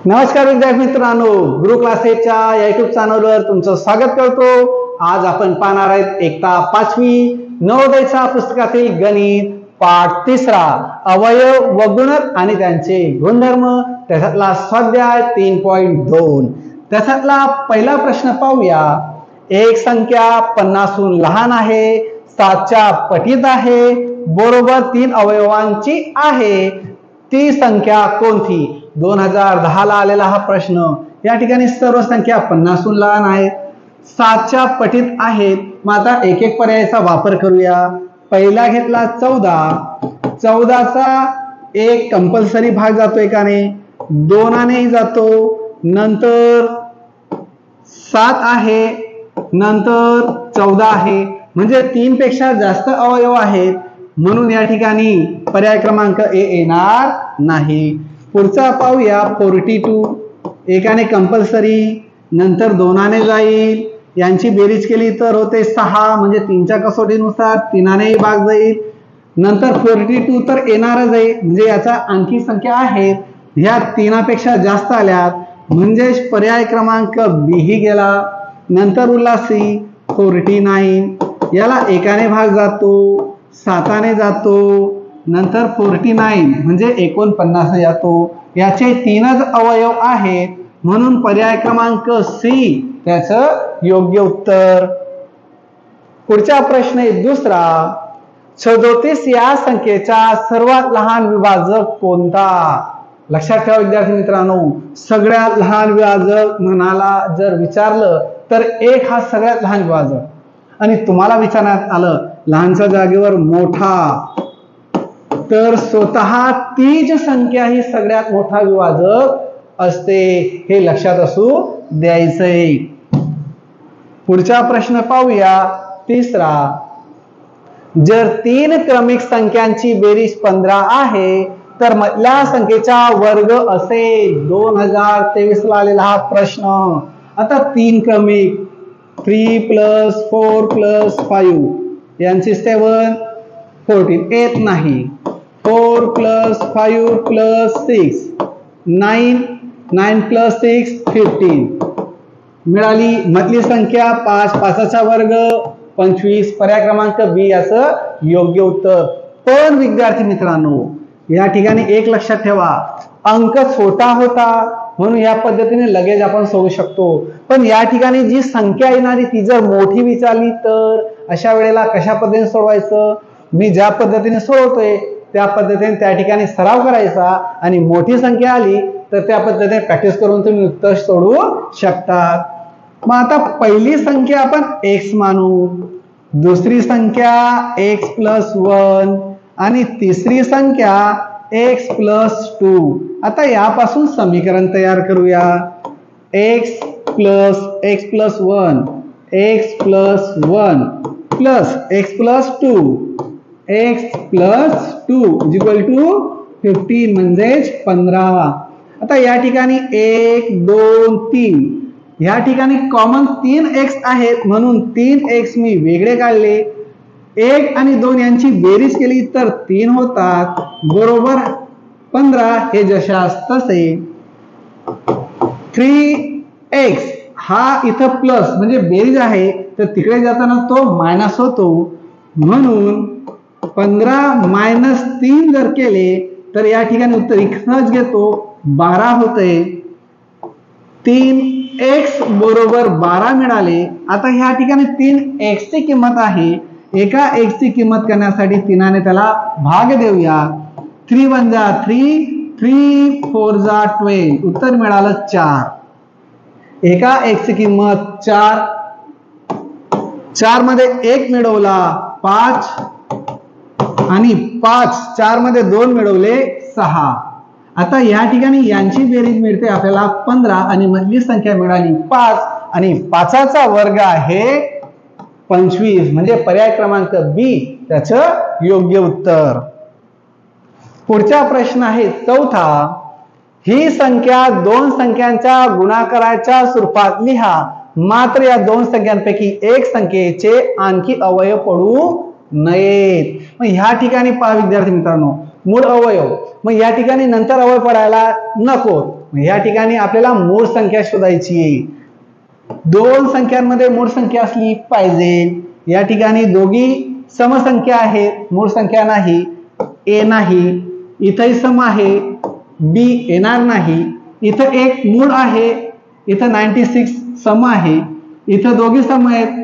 नमस्कार विद्यार्थी मित्रांनो, गुरु क्लासेसच्या या युट्यूब चॅनलवर तुमचं स्वागत करतो। आज आपण पाहणार आहोत इयत्ता 5वी नवोदयच्या पुस्तकातील गणित पाठ 3 अवयव व गुणक आणि त्यांचे गुणधर्म, त्याच्यातला स्वाध्याय 3.2। त्याच्यातला पहिला प्रश्न पाहूया। एक संख्या 50हून लहान आहे, 7च्या पटीत आहे, बरोबर 3 अवयवांची आहे, ती संख्या कोणती? 2010 ला आलेला हा प्रश्न। या ठिकाणी सर्व संख्या 50हून लहान आहेत, 7च्या पटीत आहेत। मग आता एक एक पर्यायाचा वापर करूया। पहिला घेतला 14चा एक कंपल्सरी भाग जातोय का नाही, 2 जातो, नंतर 7 आहे, नंतर 14 आहे, म्हणजे 3 पेक्षा जास्त अवयव आहेत, म्हणून या ठिकाणी पर्याय क्रमांक ए येणार नाही। पुढचा पाहूया 42, एकाने कंपल्सरी, नंतर 2 जाईल, यांची बेरीज केली तर होते 6, म्हणजे 3च्या कसोटीनुसार 3 भाग जाईल, नंतर 42 तर येणारच आहे, म्हणजे याचा आणखी संख्या आहेत, ह्या 3 पेक्षा जास्त आल्यात, म्हणजे पर्याय क्रमांक बी ही गेला। नंतर उरला सी 49, याला 1 भाग जातो, 7 जातो, नंतर 49 म्हणजे 49 जातो, याचे 3च अवयव आहेत, म्हणून पर्याय क्रमांक सी त्याचं योग्य उत्तर। पुढचा प्रश्न आहे दुसरा। 37 या संख्येचा सर्वात लहान विभाजक कोणता? लक्षात ठेवा विद्यार्थी मित्रांनो, सगळ्यात लहान विभाजक म्हणाला जर विचारलं तर 1 हा सगळ्यात लहान विभाजक, आणि तुम्हाला विचारण्यात आलं लहानच्या जागेवर मोठा, तर स्वतः तीच संख्या ही सगळ्यात मोठा विभाजक असते, हे लक्षात असू द्यायचंय। पुढचा प्रश्न पाहूया तिसरा। जर 3 क्रमिक संख्यांची बेरीज 15 आहे तर मधल्या संख्येचा वर्ग असेल। 2023 ला आलेला हा प्रश्न। आता 3 क्रमिक 3 + 4 + 5 यांची 7 14 येत नाही, 4 + 5 + 6 9 9 + 6 15 मिळाली। मधली संख्या 5, 5चा वर्ग 25, पर्याय क्रमांक बी याचं योग्य उत्तर। पण विद्यार्थी मित्रांनो, या ठिकाणी एक लक्षात ठेवा, अंक छोटा होता म्हणून या पद्धतीने लगेच आपण सोडू शकतो, पण या ठिकाणी जी संख्या येणारी ती जर मोठी विचारली तर अशा वेळेला कशा पद्धतीने सोडवायचं? मी ज्या पद्धतीने सोडवतोय त्या पद्धतीने त्या ठिकाणी सराव करायचा, आणि मोठी संख्या आली तर त्या पद्धतीने प्रॅक्टिस करून तुम्ही उत्तर सोडवू शकता। मग आता पहिली संख्या आपण x मानू, दुसरी संख्या x + 1 आणि तिसरी संख्या x + 2। आता यापासून समीकरण तयार करूया। x + 1 x + 1 x + 2 x + 2 15 म्हणजेच 15। आता या ठिकाणी 1 2 3 या ठिकाणी कॉमन 3x आहेत, म्हणून 3x मी वेगळे काढले, 1 आणि 2 यांची बेरीज केली तर 3 होतात, बरोबर 15, हे जशास तसे। 3x हा इथं प्लस म्हणजे बेरीज आहे, तर तिकडे जाताना तो मायनस होतो, म्हणून 15 - 3 जर केले तर या ठिकाणी उत्तर इथंच घेतो, 12 होते। 3x बरोबर 12 मिळाले। आता ह्या ठिकाणी 3x ची किंमत आहे, एका x ची किंमत करण्यासाठी 3 त्याला भाग देऊया। 3 × 1 = 3, 3 × 4 = 12, उत्तर मिळालं 4। एका x ची किंमत 4, 4 मध्ये 1 मिळवला 5, आणि 5 4 मध्ये 2 मिळवले 6। आता या ठिकाणी यांची बेरीज मिळते आपल्याला 15, आणि मधली संख्या मिळाली 5, आणि 5चा वर्ग आहे 25, म्हणजे पर्याय क्रमांक बी त्याचं योग्य उत्तर। पुढचा प्रश्न आहे चौथा। ही संख्या 2 संख्यांच्या गुणाकाराच्या स्वरूपात लिहा, मात्र या 2 संख्यांपैकी एक संख्येचे आणखी अवयव पडू नयेत। मग ह्या ठिकाणी पहा विद्यार्थी मित्रांनो, मूळ अवयव, मग या ठिकाणी नंतर अवयव पडायला नको, या ठिकाणी आपल्याला मूळ संख्या शोधायची आहे। दोन संख्यांमध्ये मूळ संख्या असली पाहिजे। या ठिकाणी दोघी समसंख्या आहेत, मूळ संख्या नाही, ए नाही, इथंही सम आहे, बी येणार नाही, इथं एक मूळ आहे, इथं 96 सम आहे, इथं दोघी सम आहेत,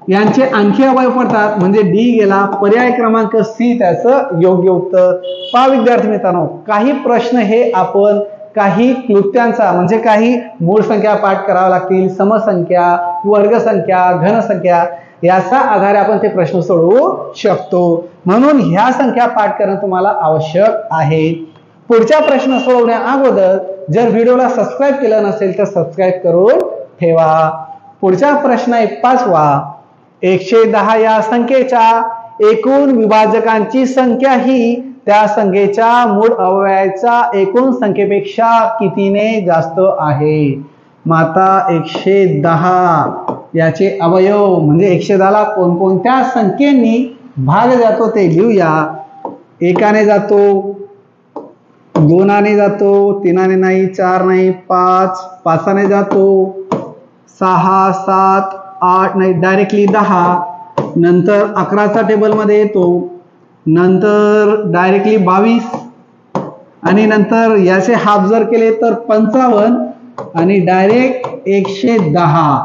यांचे आणखी अवयव पडतात म्हणजे डी गेला। पर्याय क्रमांक सी त्याचं योग्य उत्तर। पहा विद्यार्थी मित्रांनो, काही प्रश्न हे आपण काही क्लृप्त्यांचा म्हणजे काही मूळ संख्या पाठ कराव्या लागतील, समसंख्या, वर्गसंख्या, घनसंख्या याचा आधारे आपण ते प्रश्न सोडवू शकतो, म्हणून ह्या संख्या पाठ करणं तुम्हाला आवश्यक आहे। पुढचा प्रश्न सोडवण्या अगोदर जर व्हिडिओला सबस्क्राइब केलं नसेल तर सबस्क्राइब करून ठेवा। पुढचा प्रश्न आहे 5वा। 110 या संख्येच्या एकूण विभाजकांची संख्या ही त्या संख्येच्या मूळ अवयवाच्या एकूण संख्येपेक्षा कितीने जास्त आहे? माता 110 याचे अवयव म्हणजे 110 ला कोणकोणत्या संख्येनी भाग जातो ते लिहूया। एकाने जातो, दोनाने जातो, तीनाने नाही, चार नाही, पाचाने जातो, 6, 7, 8 नाही, डायरेक्टली 10, नंतर 11चा टेबल मध्ये येतो, नंतर डायरेक्टली 22 आणि नंतर याचे हाफ जर केले तर 55 आणि डायरेक्ट 110।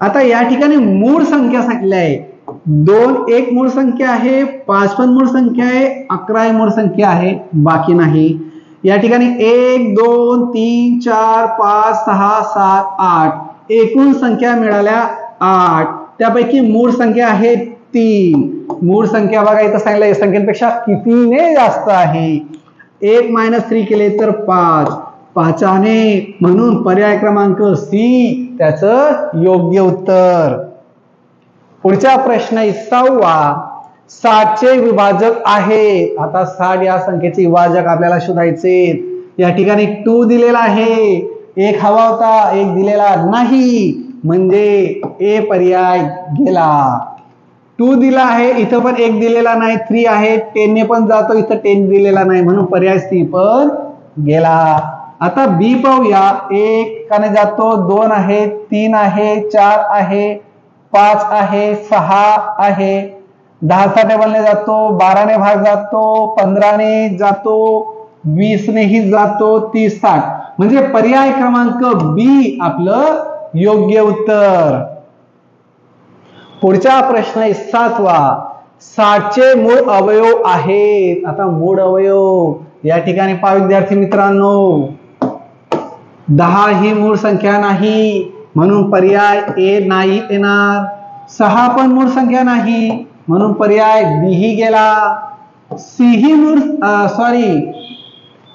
आता या ठिकाणी मूळ संख्या सांगितली आहे, 2 एक मूळ संख्या आहे, 5 पण मूळ संख्या आहे, 11 ही मूळ संख्या आहे, बाकी नाही। या ठिकाणी 1 2 3 4 5 6 7 8 एकूण संख्या मिळाल्या 8, त्यापैकी मूळ संख्या आहे 3। मूळ संख्या बघा इथं सांगितलं संख्येपेक्षा कितीने जास्त आहे? 1 - 3 केले तर 5, 5ने, म्हणून पर्याय क्रमांक सी त्याचं योग्य उत्तर। पुढचा प्रश्न आहे 6वा। 60 चे विभाजक आहे। आता 60 या संख्येचे विभाजक आपल्याला शोधायचे। या ठिकाणी 2 दिलेला आहे, एक हवा होता, एक दिलेला नाही, म्हणजे ए पर्याय गेला। 2 दिला आहे, इथं पण एक दिलेला नाही, 3 आहे, 10 ने पण जातो, इथं 10 दिलेला नाही, म्हणून पर्याय सी पण गेला। आता बी पाहूया। 1 काने जातो, 2 आहे, 3 आहे, 4 आहे, 5 आहे, 6 आहे, 10चा टेबलने जातो, 12ने भाग जातो, 15ने जातो, 20नेही जातो, 30 60, म्हणजे पर्याय क्रमांक बी आपलं योग्य उत्तर। पुढचा प्रश्न आहे 7वा। 60 चे मूळ अवयव आहेत। आता मूळ अवयव या ठिकाणी पहा विद्यार्थी मित्रांनो, 10 ही मूळ संख्या नाही, म्हणून पर्याय ए नाही येणार। 6 पण मूळ संख्या नाही, म्हणून पर्याय बी ही गेला।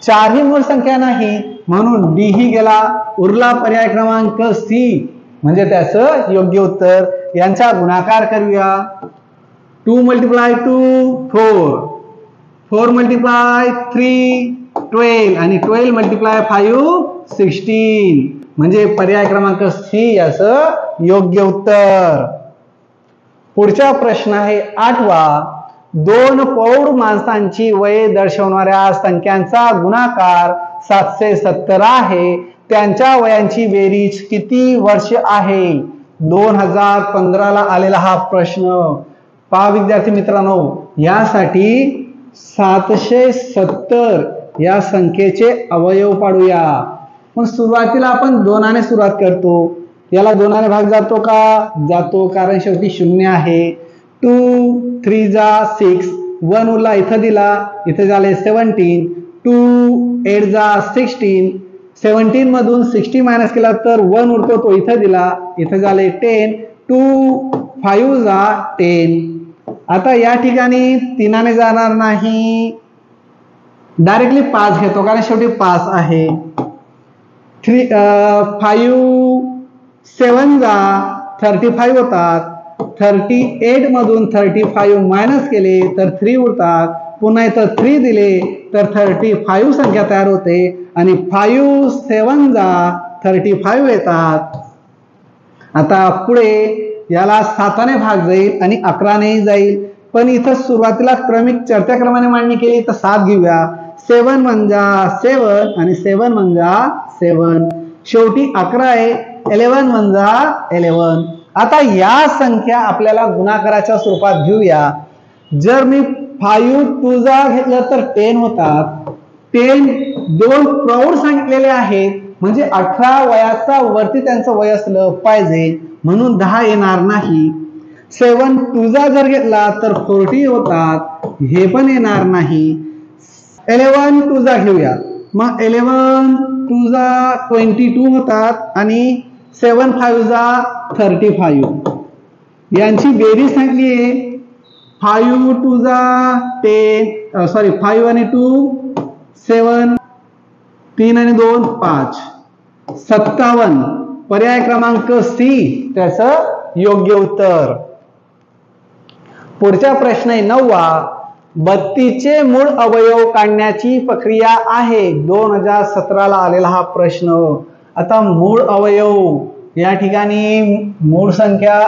4 ही मूळ संख्या नाही, म्हणून डी ही गेला। उरला पर्याय क्रमांक सी म्हणजे त्याचं योग्य उत्तर। यांचा गुणाकार करूया। 2 × 2 4, 4 × 3 12 आणि 12 × 5 16, म्हणजे पर्याय क्रमांक सी याचं योग्य उत्तर। पुढचा प्रश्न आहे 8वा। 2 प्रौढ माणसांची वय दर्शवणाऱ्या संख्यांचा गुणाकार 770 आहे, त्यांच्या वयांची बेरीज किती वर्ष आहे? 2015 ला आलेला हा प्रश्न। पहा विद्यार्थी मित्रांनो, यासाठी 770 या संख्येचे अवयव पाडूया। पण सुरुवातीला आपण 2 सुरुवात करतो, याला 2ने भाग जातो का? जातो, कारण शेवटी 0 आहे। 2 3 जा 6, 1 उरला, इथं दिला, इथं झाले 17, 2 8 जा 16, 17 मधून 60 मायनस केला तर 1 उरतो, तो इथं दिला, इथं झाले 10, 2 5 जा 10। आता या ठिकाणी 3ने जाणार नाही, डायरेक्टली 5 घेतो, कारण शेवटी 5 आहे। 5 7 जा 35 होतात, 38 मधून 35 मायनस केले तर 3 उरतात, पुन्हा इथं 3 दिले तर 35 संख्या तयार होते आणि 5 7 जा 35 येतात। आता पुढे याला 7ने भाग जाईल आणि 11नेही जाईल, पण इथं सुरुवातीला क्रमिक चढत्या क्रमाने मांडणी केली तर 7 घेऊया, 7 म्हणजे 7 आणि 7 म्हणजे 7, शेवटी 11 आहे, 11 म्हणजे 11. आता या संख्या आपल्याला गुणाकाराच्या स्वरूपात घेऊया. जर मी 5 2 घेतलं तर 10 होतात. 10 दोन प्रौढ सांगितलेले आहेत, म्हणजे 18 वयाचा वरती त्यांचं वय असलं पाहिजे, म्हणून 10 येणार नाही. 7 2 जर घेतला तर 40 होतात, हे पण येणार नाही. 11 2 घेऊया, मग 11 2 22 होतात आणि 7 5 35. यांची बेरीज सांगली आहे. 5 2 10 सॉरी 5 आणि 2 7, 3 आणि 2 5, 57. पर्याय क्रमांक सी त्याचं योग्य उत्तर. पुढचा प्रश्न आहे 9वा. 32चे मूळ अवयव काढण्याची प्रक्रिया आहे. 2017 आलेला हा प्रश्न. आता मूळ अवयव या ठिकाणी मूळ संख्या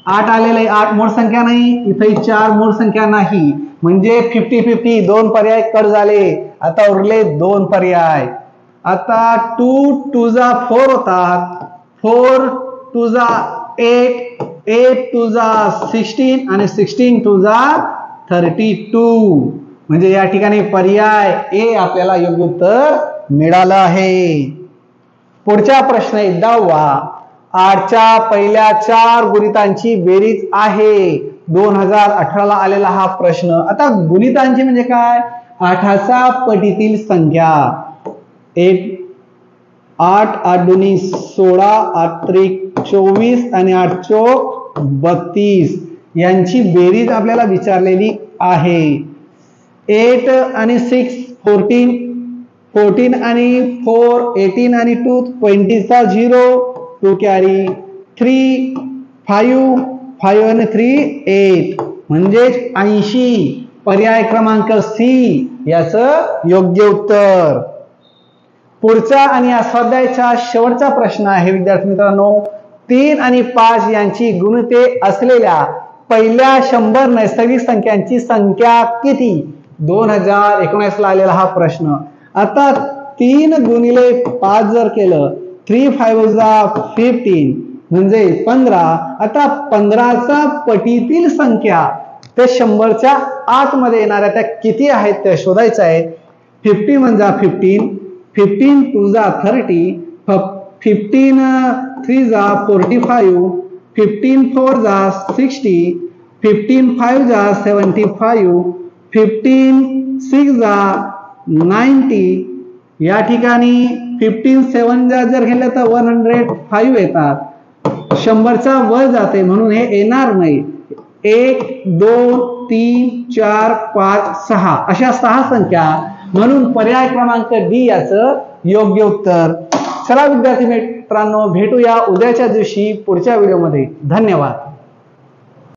8 आलेले, 8 मूळ संख्या नाही, इथे 4 मूळ संख्या नाही, म्हणजे 50-50 दोन पर्याय कट झाले. आता उरले 2 पर्याय. आता 2 2 4 होतात, 4 2 8, 8 2 16 आणि 16 2 32. म्हणजे या ठिकाणी पर्याय ए आपल्याला योग्य उत्तर मिळालं आहे. पुढचा प्रश्न आहे 10वा. 8च्या पहिल्या 4 गुणितांची बेरीज आहे. 2018 आलेला हा प्रश्न. आता गुणितांची म्हणजे काय? 8च्या पटीतील संख्या. 8 8 दुनी 16, 8 त्रिक 24 आणि 8 चौक 32 यांची बेरीज आपल्याला विचारलेली आहे. 8 आणि 6 14, 14 आणि 4 18 आणि 2 20 चा 0, 2 कॅरी 3 5, 5 आणि 3 8 म्हणजे 80. पर्याय क्रमांक सी याचं योग्य उत्तर. पुढचा आणि या स्वाध्यायाचा शेवटचा प्रश्न आहे विद्यार्थी मित्रांनो. 3 आणि 5 यांची गुणिते असलेल्या पहिल्या 100 नैसर्गिक संख्यांची संख्या किती? 2019 आलेला हा प्रश्न. आता 3 गुणिले 5 जर केलं 3 5 15 म्हणजे 15. आता 15चा पटीतील संख्या ते 100च्या आतमध्ये येणाऱ्या त्या किती आहेत त्या शोधायचं आहे. 50 म्हणजे 15, 15 2 30, 15 3 45, 15 4 60, 15 5 75, 15 6 90. या ठिकाणी 15 7 जर घेतलं तर 105 येतात. 100चा वर जाते म्हणून हे येणार नाही. 1 2 3 4 5 6 अशा 6 संख्या, म्हणून पर्याय क्रमांक डी याचं योग्य उत्तर. चला विद्यार्थी मित्रांनो, भेटूया उद्याच्या दिवशी पुढच्या व्हिडिओमध्ये. धन्यवाद.